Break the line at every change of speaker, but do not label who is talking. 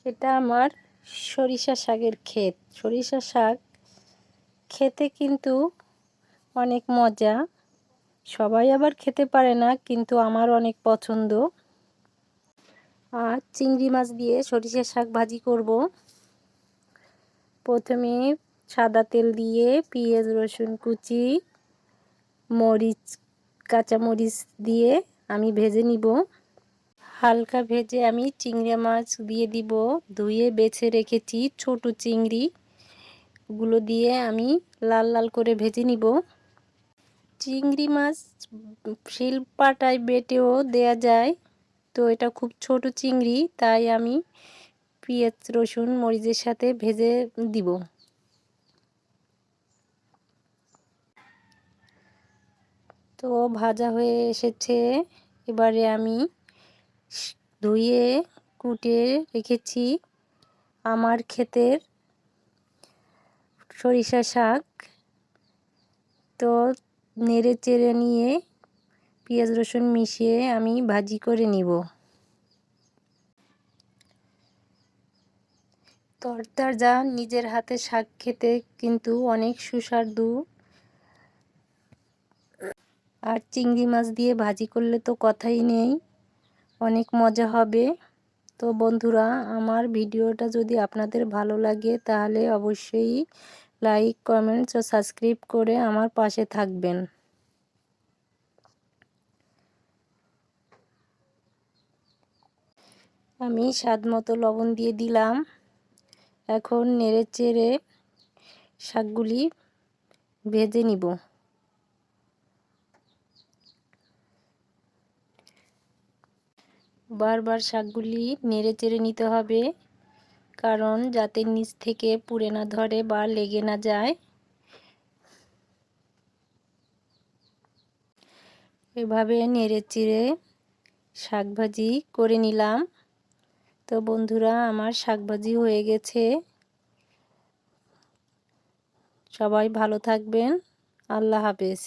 এটা আমার সরিষা শাকের ক্ষেত। সরিষা শাক খেতে কিন্তু অনেক মজা। সবাই আবার খেতে পারে না, কিন্তু আমার অনেক পছন্দ। আর চিংড়ি মাছ দিয়ে সরিষা শাক ভাজি করব। প্রথমে সাদা তেল দিয়ে পেঁয়াজ রসুন কুচি, মরিচ, কাঁচা মরিচ দিয়ে আমি ভেজে নিব। হালকা ভেজে আমি চিংড়ি মাছ দিয়ে দিব। ধুয়ে বেছে রেখেছি ছোট চিংড়িগুলো দিয়ে আমি লাল লাল করে ভেজে নিব। চিংড়ি মাছ শিলপাটায় বেটেও দেয়া যায়, তো এটা খুব ছোট চিংড়ি, তাই আমি পেঁয়াজ রসুন মরিচের সাথে ভেজে দিব। তো ভাজা হয়ে এসেছে। এবারে আমি ধুয়ে কুটে রেখেছি আমার ক্ষেতের সরিষা শাক। তো নেড়ে চেড়ে নিয়ে পেঁয়াজ রসুন মিশিয়ে আমি ভাজি করে নিব। তরতাজা নিজের হাতে শাক খেতে কিন্তু অনেক সুস্বাদু। আর চিংড়ি মাছ দিয়ে ভাজি করলে তো কথাই নেই, অনেক মজা হবে। তো বন্ধুরা, আমার ভিডিওটা যদি আপনাদের ভালো লাগে তাহলে অবশ্যই লাইক, কমেন্টস ও সাবস্ক্রাইব করে আমার পাশে থাকবেন। আমি স্বাদ মতো লবণ দিয়ে দিলাম। এখন নেড়ে চেড়ে শাকগুলি ভেজে নিব। বারবার শাকগুলি নেড়ে চেড়ে নিতে হবে, কারণ যাতে নিচ থেকে পুড়ে না ধরে বা লেগে না যায়। এভাবে নেড়ে চেড়ে শাক ভাজি করে নিলাম। তো বন্ধুরা, আমার শাক ভাজি হয়ে গেছে। সবাই ভালো থাকবেন। আল্লাহ হাফেজ।